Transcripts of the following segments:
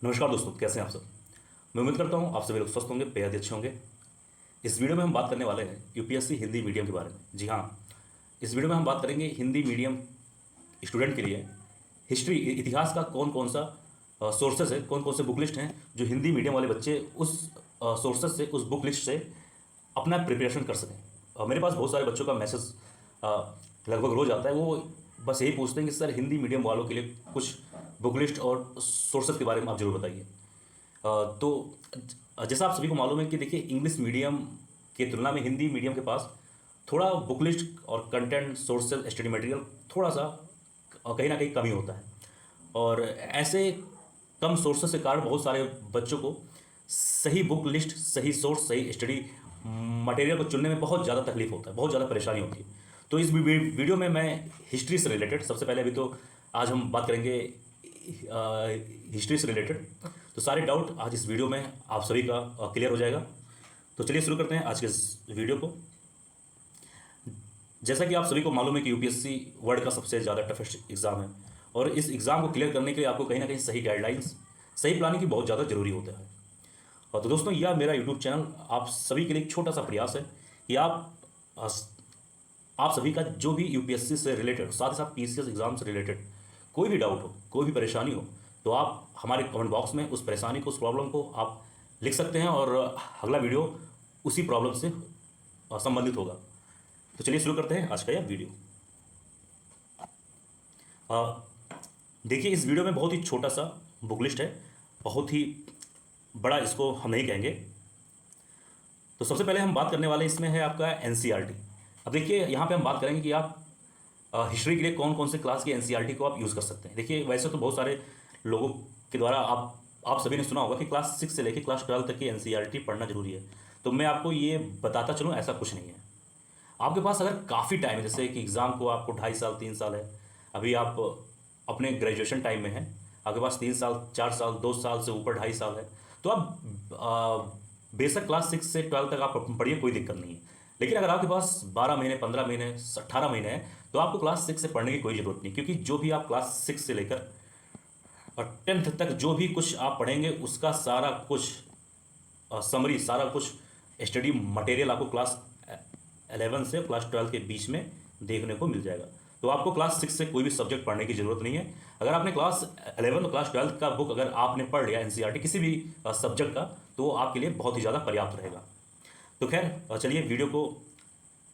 नमस्कार दोस्तों, कैसे हैं आप सब। मैं उम्मीद करता हूं आप सभी लोग स्वस्थ होंगे, बेहद अच्छे होंगे। इस वीडियो में हम बात करने वाले हैं यूपीएससी हिंदी मीडियम के बारे में। जी हाँ, इस वीडियो में हम बात करेंगे हिंदी मीडियम स्टूडेंट के लिए हिस्ट्री, इतिहास का कौन कौन सा सोर्सेज है, कौन कौन से बुक लिस्ट हैं जो हिंदी मीडियम वाले बच्चे उस सोर्सेज से, उस बुक लिस्ट से अपना प्रिपरेशन कर सकें। मेरे पास बहुत सारे बच्चों का मैसेज लगभग रोज आता है। वो बस यही पूछते हैं कि सर हिंदी मीडियम वालों के लिए कुछ बुक लिस्ट और सोर्सेज के बारे में आप जरूर बताइए। तो जैसा आप सभी को मालूम है कि देखिए, इंग्लिश मीडियम की तुलना में हिंदी मीडियम के पास थोड़ा बुक लिस्ट और कंटेंट, सोर्सेज, स्टडी मटेरियल थोड़ा सा कहीं ना कहीं कमी होता है। और ऐसे कम सोर्सेज के कारण बहुत सारे बच्चों को सही बुक लिस्ट, सही सोर्स, सही स्टडी मटेरियल को चुनने में बहुत ज़्यादा तकलीफ होता है, बहुत ज़्यादा परेशानी होती है। तो इस वीडियो में मैं हिस्ट्री से रिलेटेड, सबसे पहले अभी तो आज हम बात करेंगे हिस्ट्री से रिलेटेड। तो सारे डाउट आज इस वीडियो में आप सभी का क्लियर हो जाएगा। तो चलिए शुरू करते हैं आज के इस वीडियो को। जैसा कि आप सभी को मालूम है कि यूपीएससी वर्ल्ड का सबसे ज़्यादा टफेस्ट एग्ज़ाम है, और इस एग्ज़ाम को क्लियर करने के लिए आपको कहीं ना कहीं सही गाइडलाइंस, सही प्लानिंग की बहुत ज़्यादा ज़रूरी होता है। और तो दोस्तों, यह मेरा यूट्यूब चैनल आप सभी के लिए एक छोटा सा प्रयास है कि आप सभी का जो भी यूपीएससी से रिलेटेड, साथ ही साथ पीसीएस एग्ज़ाम से रिलेटेड कोई भी डाउट हो, कोई भी परेशानी हो, तो आप हमारे कमेंट बॉक्स में उस परेशानी को, उस प्रॉब्लम को आप लिख सकते हैं, और अगला वीडियो उसी प्रॉब्लम से संबंधित होगा। तो चलिए शुरू करते हैं आज का यह वीडियो। देखिए, इस वीडियो में बहुत ही छोटा सा बुक लिस्ट है, बहुत ही बड़ा इसको हम नहीं कहेंगे। तो सबसे पहले हम बात करने वाले इसमें है आपका एनसीईआरटी। अब देखिए, यहाँ पे हम बात करेंगे कि आप हिस्ट्री के लिए कौन कौन से क्लास की एनसीईआरटी को आप यूज़ कर सकते हैं। देखिए, वैसे तो बहुत सारे लोगों के द्वारा आप सभी ने सुना होगा कि क्लास 6 से लेकर क्लास 12 तक की एनसीईआरटी पढ़ना जरूरी है। तो मैं आपको ये बताता चलूँ, ऐसा कुछ नहीं है। आपके पास अगर काफ़ी टाइम है, जैसे कि एग्ज़ाम को आपको 2.5 साल 3 साल है, अभी आप अपने ग्रेजुएशन टाइम में हैं, आपके पास 3 साल 4 साल 2 साल से ऊपर 2.5 साल है, तो आप बेशक क्लास 6 से 12 तक आप पढ़िए, कोई दिक्कत नहीं है। लेकिन अगर आपके पास 12 महीने, 15 महीने, 18 महीने हैं, तो आपको क्लास 6 से पढ़ने की कोई ज़रूरत नहीं, क्योंकि जो भी आप क्लास 6 से लेकर और 10th तक जो भी कुछ आप पढ़ेंगे, उसका सारा कुछ समरी, सारा कुछ स्टडी मटेरियल आपको क्लास 11 से क्लास 12 के बीच में देखने को मिल जाएगा। तो आपको क्लास 6 से कोई भी सब्जेक्ट पढ़ने की ज़रूरत नहीं है। अगर आपने क्लास 11 और क्लास 12 का बुक अगर आपने पढ़ लिया, एनसीईआरटी किसी भी सब्जेक्ट का, तो वो आपके लिए बहुत ही ज़्यादा पर्याप्त रहेगा। तो खैर, चलिए वीडियो को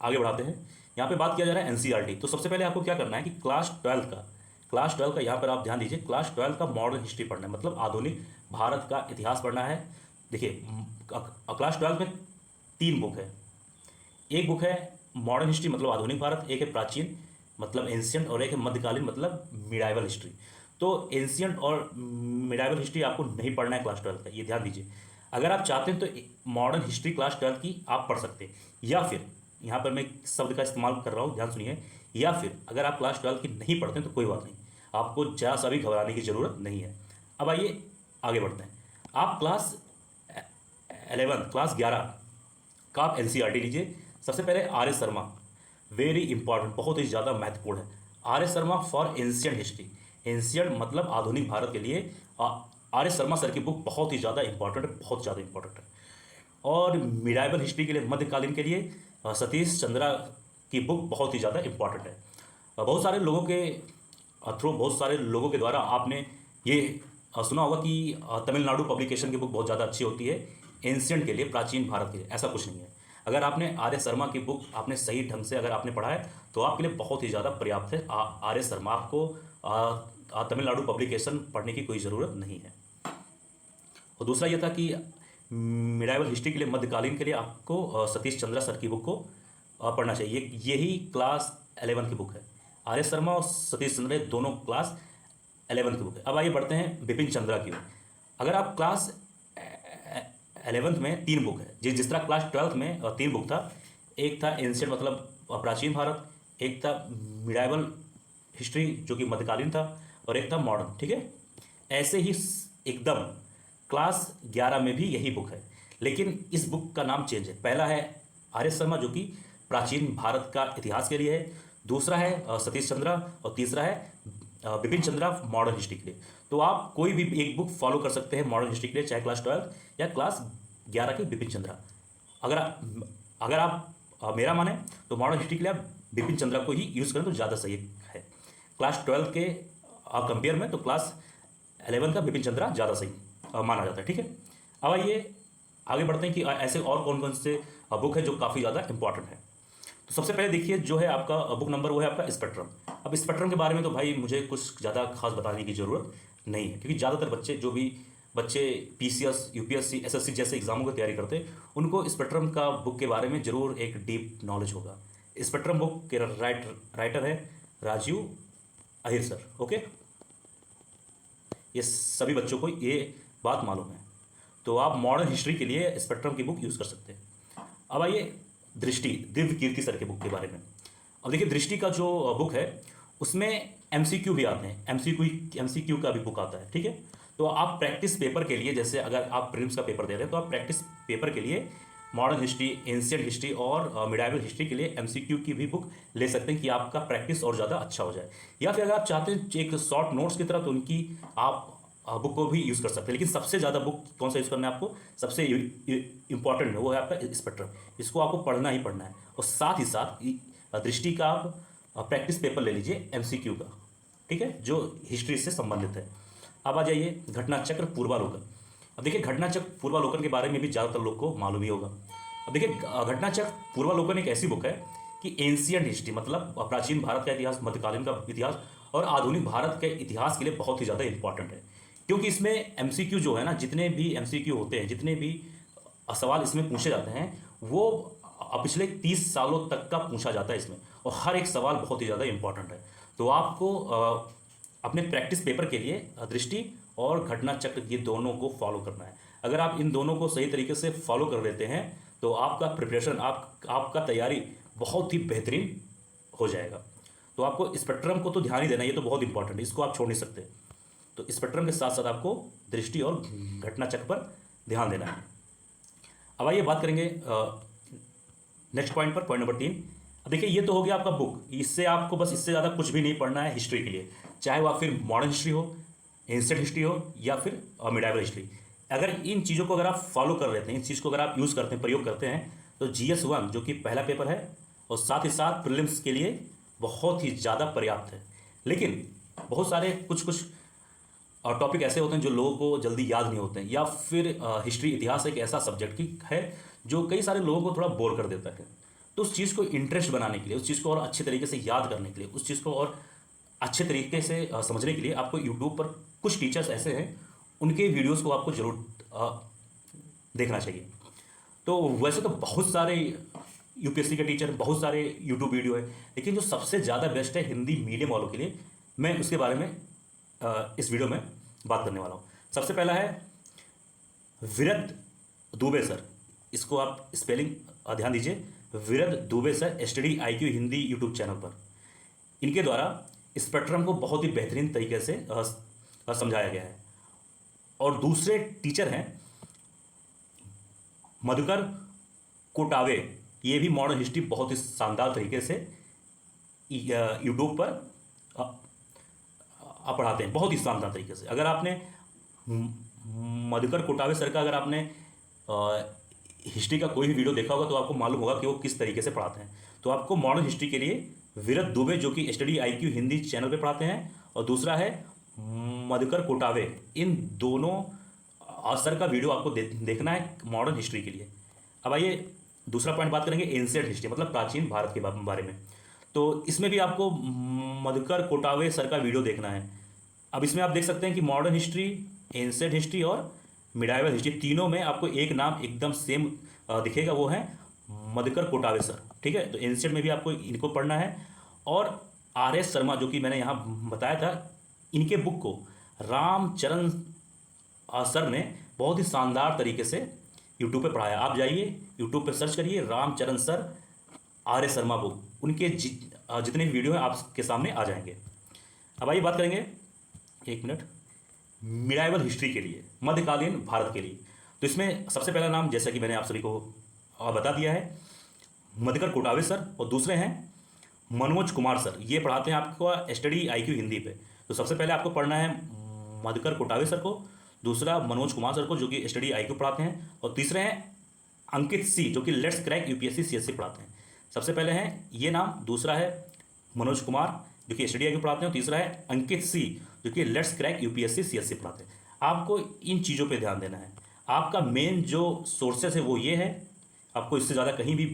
आगे बढ़ाते हैं। यहाँ पे बात किया जा रहा है एनसीईआरटी। तो सबसे पहले आपको क्या करना है कि क्लास 12 का यहाँ पर आप ध्यान दीजिए, क्लास 12 का मॉडर्न हिस्ट्री पढ़ना है, मतलब आधुनिक भारत का इतिहास पढ़ना है। देखिए, क्लास 12 में 3 बुक है। एक बुक है मॉडर्न हिस्ट्री, मतलब आधुनिक भारत, एक है प्राचीन मतलब एंशियंट, और एक है मध्यकालीन मतलब मिडाइवल हिस्ट्री। तो एंशियंट और मिडाइवल हिस्ट्री आपको नहीं पढ़ना है क्लास 12 का, ये ध्यान दीजिए। अगर आप चाहते हैं तो मॉडर्न हिस्ट्री क्लास 12 की आप पढ़ सकते हैं, या फिर यहाँ पर मैं शब्द का इस्तेमाल कर रहा हूँ, ध्यान सुनिए, या फिर अगर आप क्लास 12 की नहीं पढ़ते हैं तो कोई बात नहीं, आपको जरा सा भी घबराने की ज़रूरत नहीं है। अब आइए आगे बढ़ते हैं। आप क्लास 11, क्लास 11 का आप एनसीईआरटी लीजिए। सबसे पहले R S Sharma, very important, बहुत ही ज़्यादा महत्वपूर्ण है। R S Sharma for ancient history, ancient मतलब आधुनिक भारत के लिए आर एस शर्मा सर की बुक बहुत ही ज़्यादा इंपॉर्टेंट है, बहुत ज़्यादा इंपॉर्टेंट है। और मिडाइवल हिस्ट्री के लिए, मध्यकालीन के लिए सतीश चंद्रा की बुक बहुत ही ज़्यादा इंपॉर्टेंट है। बहुत सारे लोगों के थ्रू, बहुत सारे लोगों के द्वारा आपने ये सुना होगा कि तमिलनाडु पब्लिकेशन की बुक बहुत ज़्यादा अच्छी होती है एंशियंट के लिए, प्राचीन भारत के लिए। ऐसा कुछ नहीं है। अगर आपने आर एस शर्मा की बुक आपने सही ढंग से अगर आपने पढ़ा है, तो आपके लिए बहुत ही ज़्यादा पर्याप्त है। आर एस शर्मा, आपको तमिलनाडु पब्लिकेशन पढ़ने की कोई ज़रूरत नहीं है। और दूसरा ये था कि मिडाइवल हिस्ट्री के लिए, मध्यकालीन के लिए आपको सतीश चंद्रा सर की बुक को पढ़ना चाहिए। यही क्लास 11 की बुक है। आर एस शर्मा और सतीश चंद्रा दोनों क्लास 11 की बुक है। अब आइए बढ़ते हैं बिपिन चंद्रा की। अगर आप क्लास 11th में 3 बुक है, जिस तरह क्लास 12th में 3 बुक था, एक था एंशियंट मतलब प्राचीन भारत, एक था मिडाइवल हिस्ट्री जो कि मध्यकालीन था, और एक था मॉडर्न, ठीक है। ऐसे ही एकदम क्लास 11 में भी यही बुक है, लेकिन इस बुक का नाम चेंज है। पहला है आर एस शर्मा जो कि प्राचीन भारत का इतिहास के लिए है, दूसरा है सतीश चंद्रा, और तीसरा है बिपिन चंद्रा मॉडर्न हिस्ट्री के लिए। तो आप कोई भी एक बुक फॉलो कर सकते हैं मॉडर्न हिस्ट्री के लिए, चाहे क्लास 12 या क्लास 11 के बिपिन चंद्रा। अगर आप मेरा माने तो मॉडर्न हिस्ट्री के लिए आप बिपिन चंद्रा को ही यूज़ करें तो ज़्यादा सही है। क्लास 12 के कंपेयर में तो क्लास 11 का बिपिन चंद्रा ज़्यादा सही माना जाता है। ठीक है, अब आइए आगे बढ़ते हैं कि ऐसे और कौन कौन से बुक है जो काफ़ी ज़्यादा इंपॉर्टेंट है। तो सबसे पहले देखिए जो है आपका बुक नंबर वो है आपका स्पेक्ट्रम। अब स्पेक्ट्रम के बारे में तो भाई मुझे कुछ ज़्यादा खास बताने की ज़रूरत नहीं है, क्योंकि ज़्यादातर बच्चे पीसीएस, यूपीएससी, एसएससी जैसे एग्जामों की तैयारी करते हैं, उनको स्पेक्ट्रम का बुक के बारे में ज़रूर एक डीप नॉलेज होगा। स्पेक्ट्रम बुक के राइटर है राजीव अहिर सर। ओके, ये सभी बच्चों को ये बात मालूम है। तो आप मॉडर्न हिस्ट्री के लिए स्पेक्ट्रम की बुक यूज़ कर सकते हैं। अब आइए दृष्टि, दिव्य कीर्ति सर के बुक के बारे में। अब देखिए दृष्टि का जो बुक है उसमें एमसीक्यू भी आते हैं, एमसीक्यू का भी बुक आता है। ठीक है, तो आप प्रैक्टिस पेपर के लिए, जैसे अगर आप प्रीलिम्स का पेपर दे रहे हैं तो आप प्रैक्टिस पेपर के लिए मॉडर्न हिस्ट्री, एंशिएंट हिस्ट्री और मिडाइवल हिस्ट्री के लिए एमसीक्यू की भी बुक ले सकते हैं कि आपका प्रैक्टिस और ज़्यादा अच्छा हो जाए। या फिर अगर आप चाहते हैं एक शॉर्ट नोट्स की तरह तो उनकी आप बुक को भी यूज़ कर सकते हैं। लेकिन सबसे ज़्यादा बुक कौन सा यूज़ करना है आपको, सबसे इंपॉर्टेंट है वो है आपका स्पेक्ट्रम। इसको आपको पढ़ना ही पढ़ना है, और साथ ही साथ दृष्टि का आप प्रैक्टिस पेपर ले लीजिए एमसीक्यू का। ठीक है, जो हिस्ट्री से संबंधित है। अब आ जाइए घटना चक्र पूर्वालोकन। अब देखिए घटना चक्र पूर्वालोकन के बारे में भी ज़्यादातर लोग को मालूम ही होगा। अब देखिए घटना चक्र पूर्वालोकन एक ऐसी बुक है कि एंशिएंट हिस्ट्री मतलब प्राचीन भारत का इतिहास, मध्यकालीन का इतिहास और आधुनिक भारत के इतिहास के लिए बहुत ही ज़्यादा इंपॉर्टेंट है। क्योंकि इसमें एमसीक्यू जो है ना, जितने भी एमसीक्यू होते हैं, जितने भी सवाल इसमें पूछे जाते हैं वो पिछले 30 सालों तक का पूछा जाता है इसमें, और हर एक सवाल बहुत ही ज़्यादा इंपॉर्टेंट है। तो आपको अपने प्रैक्टिस पेपर के लिए दृष्टि और घटना चक्र ये दोनों को फॉलो करना है। अगर आप इन दोनों को सही तरीके से फॉलो कर लेते हैं तो आपका प्रिपरेशन, आपका तैयारी बहुत ही बेहतरीन हो जाएगा। तो आपको स्पेक्ट्रम को तो ध्यान ही देना, ये तो बहुत इंपॉर्टेंट है, इसको आप छोड़ नहीं सकते। तो स्पेक्ट्रम के साथ साथ आपको दृष्टि और घटना चक्र पर ध्यान देना है। अब आइए बात करेंगे नेक्स्ट पॉइंट पर, पॉइंट नंबर 3। अब देखिए ये तो हो गया आपका बुक, इससे आपको बस इससे ज़्यादा कुछ भी नहीं पढ़ना है हिस्ट्री के लिए, चाहे वह फिर मॉडर्न हिस्ट्री हो, एंशिएंट हिस्ट्री हो या फिर मिडाइवल हिस्ट्री। अगर इन चीज़ों को अगर आप फॉलो कर लेते हैं, इन चीज़ को अगर आप यूज़ करते हैं, प्रयोग करते हैं, तो GS1 जो कि पहला पेपर है और साथ ही साथ प्रीलिम्स के लिए बहुत ही ज़्यादा पर्याप्त है। लेकिन बहुत सारे कुछ टॉपिक ऐसे होते हैं जो लोगों को जल्दी याद नहीं होते हैं, या फिर हिस्ट्री, इतिहास एक ऐसा सब्जेक्ट की है जो कई सारे लोगों को थोड़ा बोर कर देता है। तो उस चीज़ को इंटरेस्ट बनाने के लिए, उस चीज़ को और अच्छे तरीके से याद करने के लिए, उस चीज़ को और अच्छे तरीके से समझने के लिए आपको यूट्यूब पर कुछ टीचर्स ऐसे हैं, उनके वीडियोस को आपको ज़रूर देखना चाहिए। तो वैसे तो बहुत सारे यूपीएससी के टीचर, बहुत सारे यूट्यूब वीडियो है, लेकिन जो सबसे ज़्यादा बेस्ट है हिंदी मीडियम वालों के लिए, मैं उसके बारे में इस वीडियो में बात करने वाला हूँ। सबसे पहला है विरद दुबे सर, इसको आप स्पेलिंग ध्यान दीजिए, Virad Dubey sir, study IQ Hindi YouTube channel पर। इनके द्वारा स्पेक्ट्रम को बहुत ही बेहतरीन तरीके से समझाया गया है। और दूसरे टीचर हैं मधुकर कोटावे, ये भी मॉडर्न हिस्ट्री बहुत ही शानदार तरीके से यूट्यूब पर पढ़ाते हैं, बहुत ही शानदार तरीके से। अगर आपने मधुकर कोटावे सर का अगर आपने हिस्ट्री का कोई भी वीडियो देखा होगा तो आपको मालूम होगा कि वो किस तरीके से पढ़ाते हैं। तो आपको मॉडर्न हिस्ट्री के लिए विरद दुबे जो कि स्टडी IQ हिंदी चैनल पे पढ़ाते हैं, और दूसरा है मधुकर कोटावे, इन दोनों सर का वीडियो आपको देखना है मॉडर्न हिस्ट्री के लिए। अब आइए दूसरा पॉइंट बात करेंगे एंशिएंट हिस्ट्री मतलब प्राचीन भारत के बारे में। तो इसमें भी आपको मधुकर कोटावे सर का वीडियो देखना है। अब इसमें आप देख सकते हैं कि मॉडर्न हिस्ट्री, एंशिएंट हिस्ट्री और मिडाइवल हिस्ट्री, तीनों में आपको एक नाम एकदम सेम दिखेगा, वो है मधुकर कोटावे सर। ठीक है, तो एंशिएंट में भी आपको इनको पढ़ना है। और RS शर्मा जो कि मैंने यहाँ बताया था, इनके बुक को रामचरण सर ने बहुत ही शानदार तरीके से यूट्यूब पे पढ़ाया। आप जाइए यूट्यूब पे सर्च करिए Ramcharan sir RS Sharma book, उनके जितने भी वीडियो हैं आपके सामने आ जाएंगे। अब आइए बात करेंगे, एक मिनट, मिडाइवल हिस्ट्री के लिए, मध्यकालीन भारत के लिए। तो इसमें सबसे पहला नाम जैसा कि मैंने आप सभी को बता दिया है, मधुकर कोटावे सर, और दूसरे हैं मनोज कुमार सर, ये पढ़ाते हैं आपको स्टडी IQ हिंदी पे। तो सबसे पहले आपको पढ़ना है मधुकर कोटावे सर को, दूसरा मनोज कुमार सर को जो कि स्टडी IQ पढ़ाते हैं, और तीसरे हैं अंकित सी जो कि लेट्स क्रैक UPSC CSC पढ़ाते हैं। सबसे पहले हैं ये नाम, दूसरा है मनोज कुमार जो कि स्टडी IQ पढ़ाते हैं, और तीसरा है अंकित सी जो कि लेट्स क्रैक UPSC CSC पढ़ाते हैं। आपको इन चीज़ों पे ध्यान देना है। आपका मेन जो सोर्सेस है वो ये है, आपको इससे ज़्यादा कहीं भी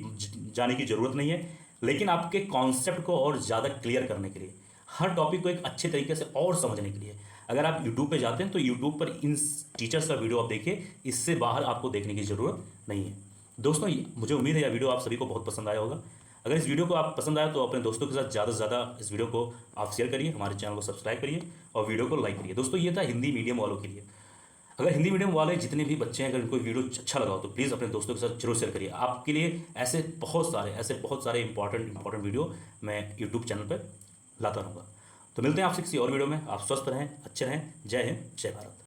जाने की ज़रूरत नहीं है, लेकिन आपके कॉन्सेप्ट को और ज़्यादा क्लियर करने के लिए, हर टॉपिक को एक अच्छे तरीके से और समझने के लिए अगर आप यूट्यूब पे जाते हैं तो यूट्यूब पर इन टीचर्स का वीडियो आप देखिए, इससे बाहर आपको देखने की ज़रूरत नहीं है। दोस्तों मुझे उम्मीद है यह वीडियो आप सभी को बहुत पसंद आया होगा। अगर इस वीडियो को आप पसंद आया तो अपने दोस्तों के साथ ज़्यादा से ज़्यादा इस वीडियो को आप शेयर करिए, हमारे चैनल को सब्सक्राइब करिए और वीडियो को लाइक करिए। दोस्तों ये था हिंदी मीडियम वालों के लिए। अगर हिंदी मीडियम वाले जितने भी बच्चे हैं अगर इनको वीडियो अच्छा लगा हो तो प्लीज़ अपने दोस्तों के साथ जरूर शेयर करिए। आपके लिए ऐसे बहुत सारे इंपॉर्टेंट वीडियो मैं यूट्यूब चैनल पर लाता रहूँगा। तो मिलते हैं आपसे किसी और वीडियो में। आप स्वस्थ रहें, अच्छे रहें। जय हिंद, जय भारत।